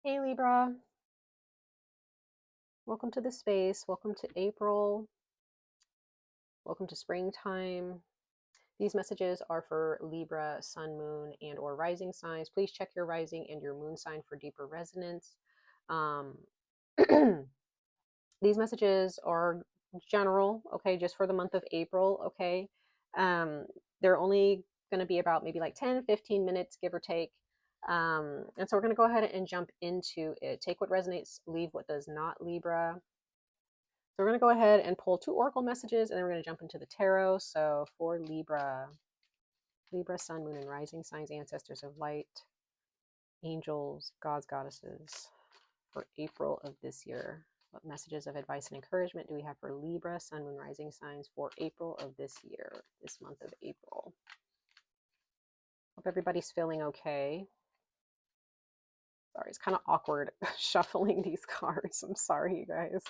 Hey Libra, welcome to the space. Welcome to April. Welcome to springtime. These messages are for Libra, sun, moon, and or rising signs. Please check your rising and your moon sign for deeper resonance. Um, these messages are general, okay, just for the month of April, okay. Um, they're only going to be about maybe like 10-15 minutes, give or take. And so we're going to go ahead and jump into it. Take what resonates, leave what does not, Libra. So we're going to go ahead and pull 2 oracle messages, and then we're going to jump into the tarot. So for Libra, sun, moon, and rising signs, ancestors of light, angels, gods, goddesses, for April of this year. What messages of advice and encouragement do we have for Libra, sun, moon, rising signs for April of this year, this month of April? Hope everybody's feeling okay. Sorry, it's kind of awkward shuffling these cards. I'm sorry, you guys.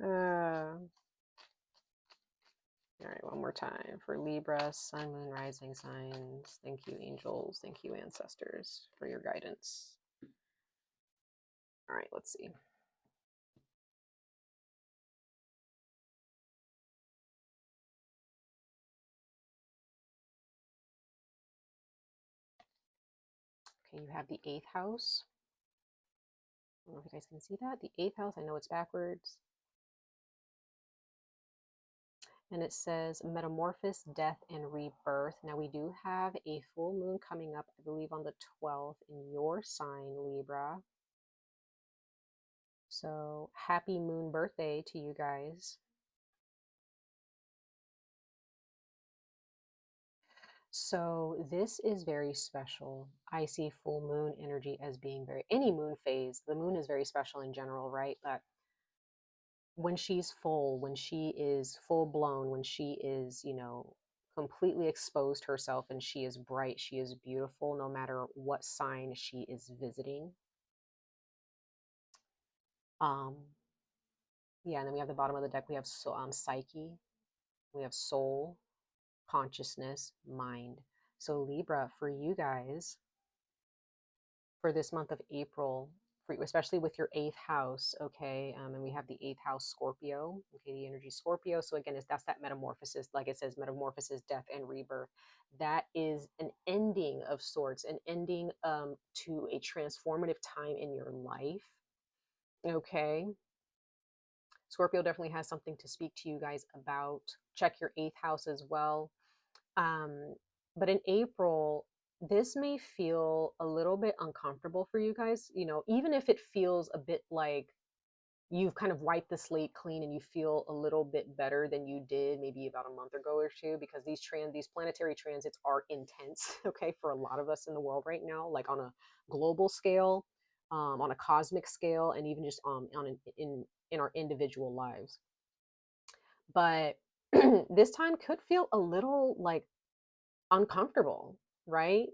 All right, one more time for Libra, sun, moon, rising signs. Thank you, angels. Thank you, ancestors, for your guidance. All right, let's see. Okay, you have the 8th house. I don't know if you guys can see that. The 8th house, I know it's backwards. And it says metamorphosis, death, and rebirth. Now we do have a full moon coming up, I believe on the 12th in your sign, Libra. So happy moon birthday to you guys. So this is very special. I see full moon energy as being any moon phase. The moon is very special in general, right? But when she's full, when she is full blown, when she is, completely exposed herself and she is bright, she is beautiful, no matter what sign she is visiting. Yeah, and then we have the bottom of the deck. We have psyche, we have soul, consciousness, mind. So Libra, for you guys, for this month of April, especially with your 8th house, okay, and we have the 8th house Scorpio, okay, the energy Scorpio. So again, that's that metamorphosis, like it says, metamorphosis, death, and rebirth. That is an ending of sorts, an ending to a transformative time in your life, okay. Scorpio definitely has something to speak to you guys about. Check your 8th house as well. But in April, this may feel a little bit uncomfortable for you guys, even if it feels a bit like you've kind of wiped the slate clean and you feel a little bit better than you did maybe about a month ago or two, because these planetary transits are intense, okay, for a lot of us in the world right now, like on a global scale, on a cosmic scale, and even just in our individual lives. But this time could feel a little like uncomfortable, right?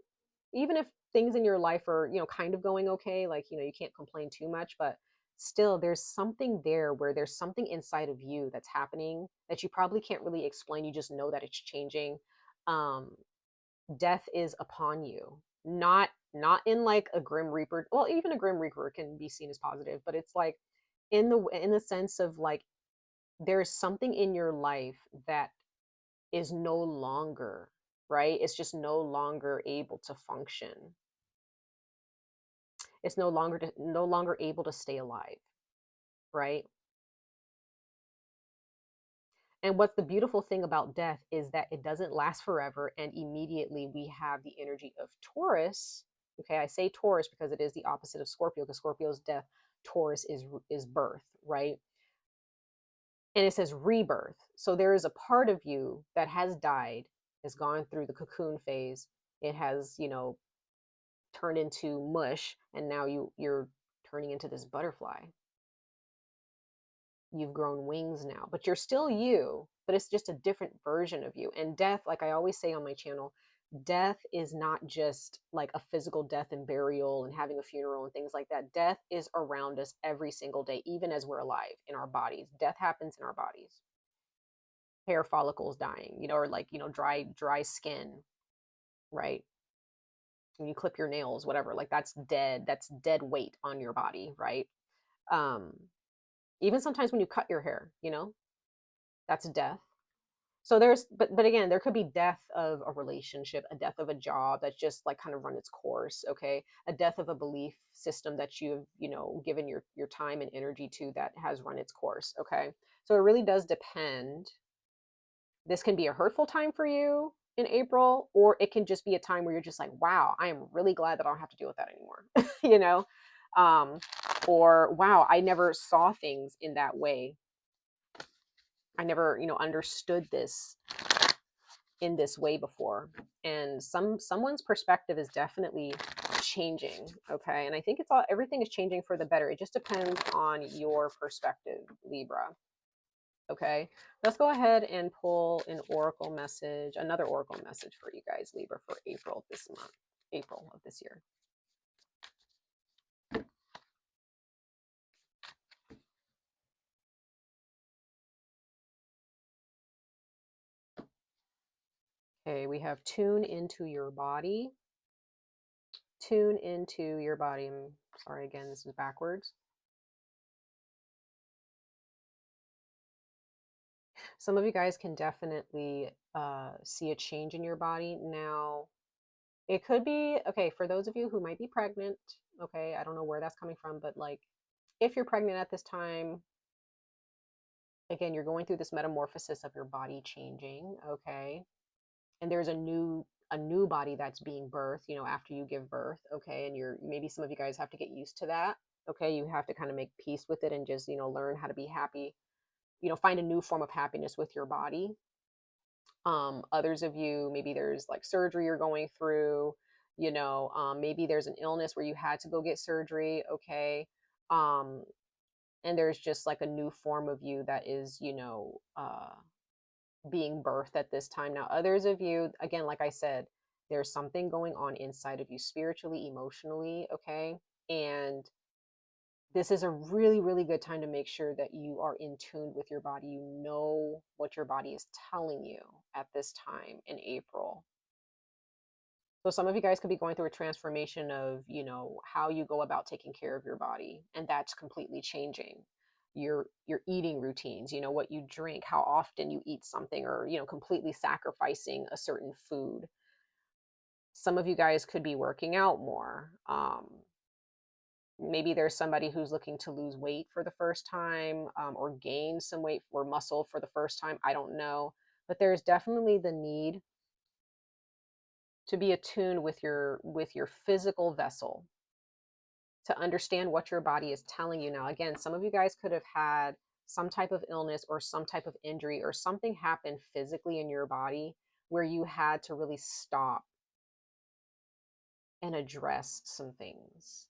Even if things in your life are, kind of going okay, like, you can't complain too much, but still there's something there where there's something inside of you that's happening that you probably can't really explain. You just know that it's changing. Um, Death is upon you. Not in like a grim reaper. Well, even a grim reaper can be seen as positive, but it's like in the sense of like there's something in your life that is no longer, right? It's just no longer able to function. It's no longer able to stay alive, right? And what's the beautiful thing about death is that it doesn't last forever, and immediately we have the energy of Taurus. Okay, I say Taurus because it is the opposite of Scorpio, because Scorpio's death, Taurus is birth, right? And it says rebirth. So there is a part of you that has died, has gone through the cocoon phase. It has, turned into mush, and now you're turning into this butterfly. You've grown wings now, but you're still you, but it's just a different version of you. And death, like I always say on my channel, death is not just like a physical death and burial and having a funeral and things like that. Death is around us every single day, even as we're alive in our bodies. Death happens in our bodies. Hair follicles dying, or like, dry skin, right? when you clip your nails, whatever, like that's dead weight on your body, right? Um, even sometimes when you cut your hair, you know, that's death. So there's, but again, there could be death of a relationship, a death of a job that's just like kind of run its course, okay? A death of a belief system that you've, you know, given your time and energy to that has run its course, okay? So it really does depend. This can be a hurtful time for you in April, or it can just be a time where you're just like, wow, I am really glad that I don't have to deal with that anymore, you know? Um, or wow, I never saw things in that way. I never, you know, understood this in this way before. And someone's perspective is definitely changing, okay? And I think it's all, everything is changing for the better. It just depends on your perspective, Libra. Okay, let's go ahead and pull an oracle message, another oracle message for you guys, Libra, for April this month, April of this year. Okay, we have tune into your body. Tune into your body. I'm sorry, again, this is backwards. Some of you guys can definitely see a change in your body. Now, it could be, okay, for those of you who might be pregnant, okay, I don't know where that's coming from, but like, if you're pregnant at this time, again, you're going through this metamorphosis of your body changing, okay? And there's a new body that's being birthed, you know, after you give birth, okay? And you're, maybe some of you guys have to get used to that, okay? You have to kind of make peace with it and just, you know, learn how to be happy, you know, find a new form of happiness with your body. Others of you, maybe there's like surgery you're going through, you know, maybe there's an illness where you had to go get surgery, okay? Um, and there's just like a new form of you that is, you know, being birthed at this time. Now, others of you, again, like I said, there's something going on inside of you spiritually, emotionally, okay? And this is a really, really good time to make sure that you are in tune with your body. You know what your body is telling you at this time in April. So some of you guys could be going through a transformation of, you know, how you go about taking care of your body, and that's completely changing. Your eating routines, you know, what you drink, how often you eat something, or, you know, completely sacrificing a certain food. Some of you guys could be working out more. Maybe there's somebody who's looking to lose weight for the first time, or gain some weight or muscle for the first time. I don't know, but there's definitely the need to be attuned with your physical vessel, to understand what your body is telling you. Now, again, some of you guys could have had some type of illness or some type of injury or something happened physically in your body where you had to really stop and address some things.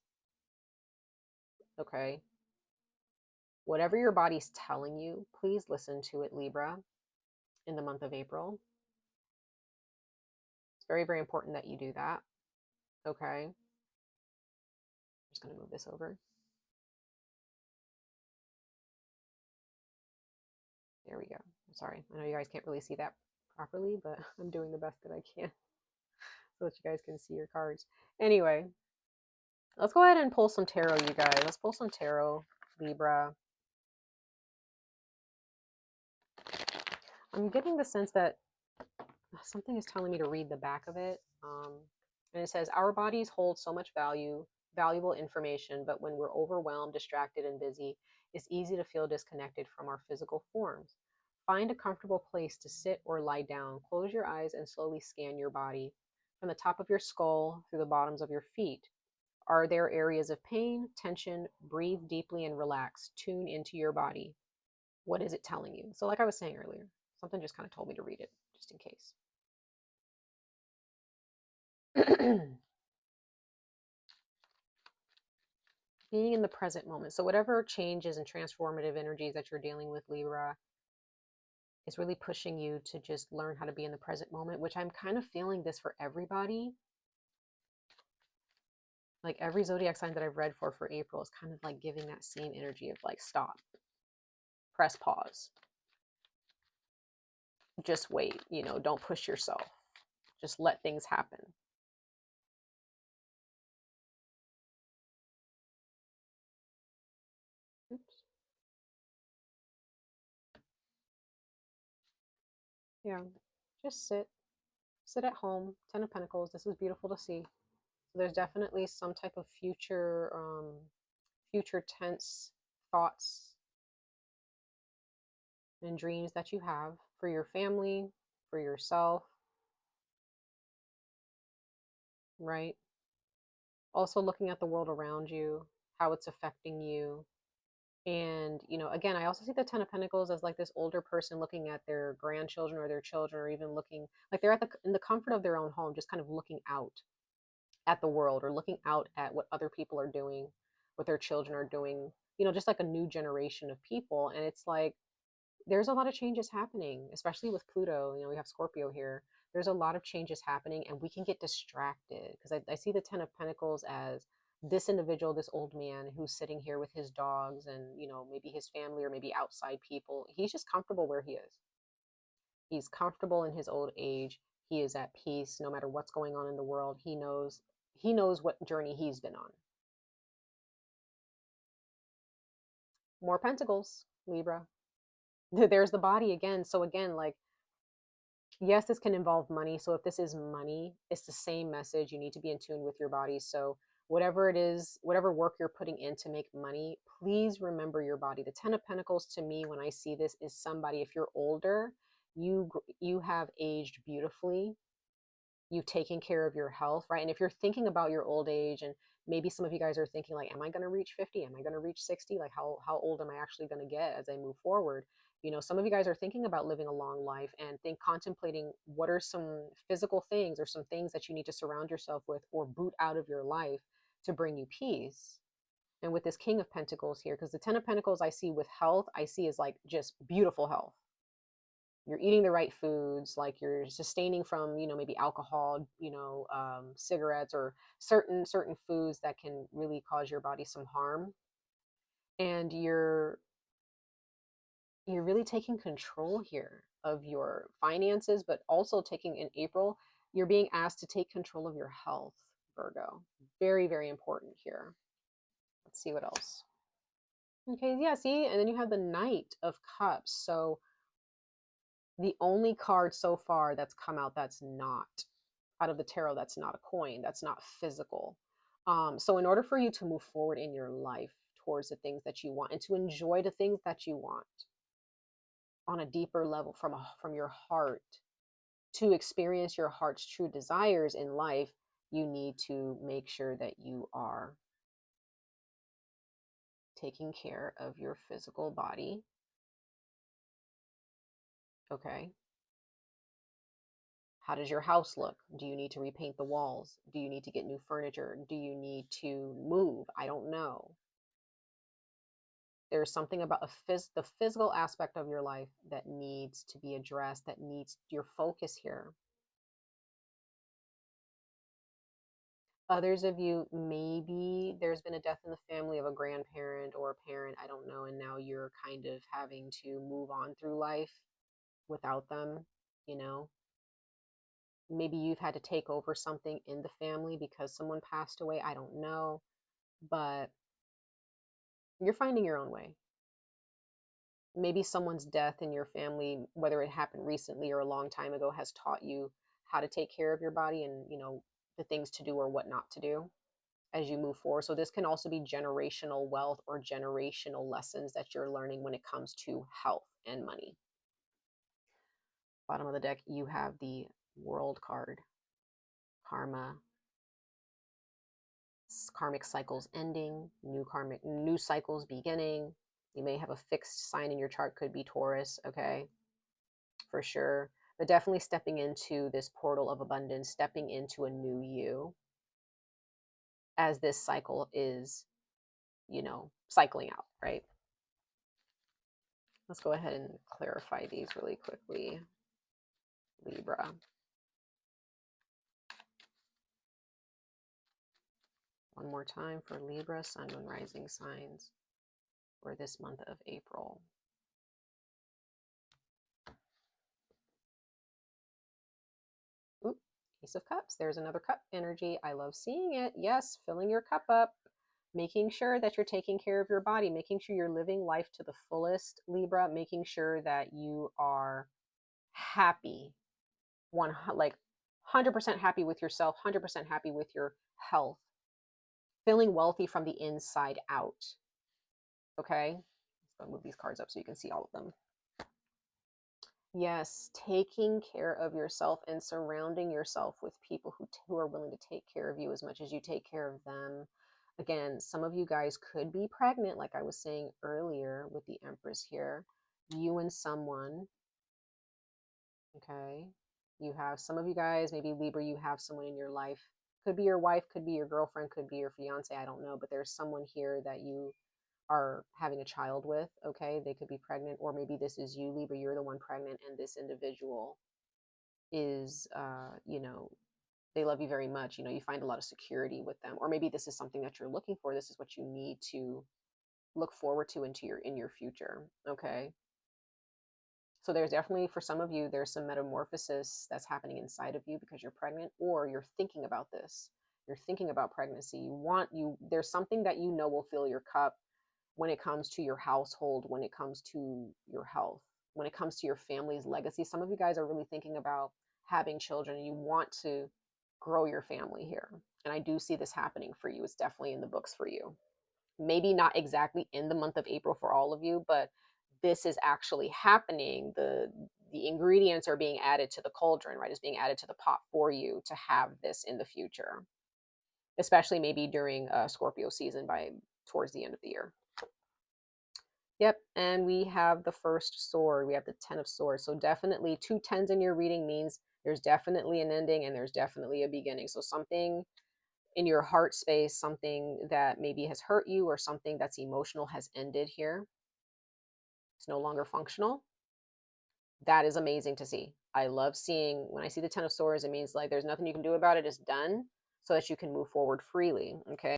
Okay, whatever your body's telling you, please listen to it, Libra, in the month of April. It's very, very important that you do that. Okay, I'm just going to move this over. There we go. I'm sorry, I know you guys can't really see that properly, but I'm doing the best that I can so that you guys can see your cards. Anyway, let's go ahead and pull some tarot, you guys. Let's pull some tarot, Libra. I'm getting the sense that something is telling me to read the back of it. And it says, our bodies hold so much valuable information, but when we're overwhelmed, distracted, and busy, it's easy to feel disconnected from our physical forms. Find a comfortable place to sit or lie down. Close your eyes and slowly scan your body from the top of your skull through the bottoms of your feet. Are there areas of pain, tension? Breathe deeply and relax. Tune into your body. What is it telling you? So like I was saying earlier, something just kind of told me to read it just in case. Being in the present moment. So whatever changes and transformative energies that you're dealing with, Libra, is really pushing you to just learn how to be in the present moment, which I'm kind of feeling this for everybody. Like every zodiac sign that I've read for April is kind of like giving that same energy of like, stop, press pause, just wait, you know, don't push yourself, just let things happen. Yeah, just sit at home. 10 of Pentacles. This is beautiful to see. So there's definitely some type of future tense thoughts and dreams that you have for your family, for yourself, right? Also looking at the world around you, how it's affecting you. And, again, I also see the 10 of Pentacles as like this older person looking at their grandchildren or their children, or even looking like they're in the comfort of their own home, just kind of looking out at the world or looking out at what other people are doing, what their children are doing, just like a new generation of people. And it's like, there's a lot of changes happening, especially with Pluto. We have Scorpio here. There's a lot of changes happening, and we can get distracted because I see the 10 of Pentacles as this individual, this old man who's sitting here with his dogs and, maybe his family or maybe outside people. He's just comfortable where he is. He's comfortable in his old age. He is at peace no matter what's going on in the world. He knows what journey he's been on. More Pentacles, Libra. There's the body again. So again, like, yes, this can involve money. So if this is money, it's the same message. You need to be in tune with your body. So whatever it is, whatever work you're putting in to make money, please remember your body. The 10 of Pentacles to me, when I see this, is somebody, if you're older, you have aged beautifully. You've taken care of your health, right? And if you're thinking about your old age, and maybe some of you guys are thinking like, am I going to reach 50? Am I going to reach 60? Like, how old am I actually going to get as I move forward? Some of you guys are thinking about living a long life and contemplating what are some physical things or some things that you need to surround yourself with or boot out of your life to bring you peace. And with this King of Pentacles here, because the 10 of Pentacles I see with health, I see is like just beautiful health. You're eating the right foods, like you're sustaining from, maybe alcohol, cigarettes, or certain foods that can really cause your body some harm. And you're really taking control here of your finances, but also taking, in April, you're being asked to take control of your health, Virgo. Very, very important here. Let's see what else. Okay, yeah, see, and then you have the Knight of Cups. So the only card so far that's come out that's not out of the tarot, that's not a coin, that's not physical. So in order for you to move forward in your life towards the things that you want and to enjoy the things that you want on a deeper level from your heart, to experience your heart's true desires in life, you need to make sure that you are taking care of your physical body. Okay. How does your house look? Do you need to repaint the walls? Do you need to get new furniture? Do you need to move? I don't know. There's something about the physical aspect of your life that needs to be addressed, that needs your focus here. Others of you, maybe there's been a death in the family of a grandparent or a parent, I don't know, and now you're kind of having to move on through life without them, you know. Maybe you've had to take over something in the family because someone passed away, I don't know, but you're finding your own way. Maybe someone's death in your family, whether it happened recently or a long time ago, has taught you how to take care of your body and, the things to do or what not to do as you move forward. So this can also be generational wealth or generational lessons that you're learning when it comes to health and money. Bottom of the deck, you have the World card. Karmic cycles ending, new cycles beginning. You may have a fixed sign in your chart, could be Taurus, okay? For sure. But definitely stepping into this portal of abundance, stepping into a new you as this cycle is, cycling out, right? Let's go ahead and clarify these really quickly. Libra. One more time for Libra, Sun, Moon, Rising signs for this month of April. Oop, Ace of Cups. There's another cup energy. I love seeing it. Yes, filling your cup up. Making sure that you're taking care of your body, making sure you're living life to the fullest, Libra, making sure that you are happy, like 100% happy with yourself, 100% happy with your health, feeling wealthy from the inside out. Okay, let's move these cards up so you can see all of them. Yes, taking care of yourself and surrounding yourself with people who are willing to take care of you as much as you take care of them. Again, some of you guys could be pregnant, like I was saying earlier with the Empress here. You and someone, okay? You have some of you guys, maybe Libra, you have someone in your life. Could be your wife, could be your girlfriend, could be your fiance, I don't know, but there's someone here that you are having a child with, okay? They could be pregnant, or maybe this is you, Libra, you're the one pregnant, and this individual is, they love you very much. You find a lot of security with them, or maybe this is something that you're looking for. This is what you need to look forward to in your future, okay? So there's definitely, for some of you, there's some metamorphosis that's happening inside of you because you're pregnant, or you're thinking about this. You're thinking about pregnancy. There's something that will fill your cup when it comes to your household, when it comes to your health, when it comes to your family's legacy. Some of you guys are really thinking about having children and you want to grow your family here. And I do see this happening for you. It's definitely in the books for you. Maybe not exactly in the month of April for all of you, but this is actually happening. The ingredients are being added to the cauldron, right? It's being added to the pot for you to have this in the future, especially maybe during Scorpio season towards the end of the year. Yep, and we have the first sword. We have the 10 of swords. So definitely 2 10s in your reading means there's definitely an ending and there's definitely a beginning. So something in your heart space, something that maybe has hurt you or something that's emotional has ended here. It's no longer functional. That is amazing to see. I love seeing, when I see the 10 of swords, it means like there's nothing you can do about it. It's done so that you can move forward freely, okay?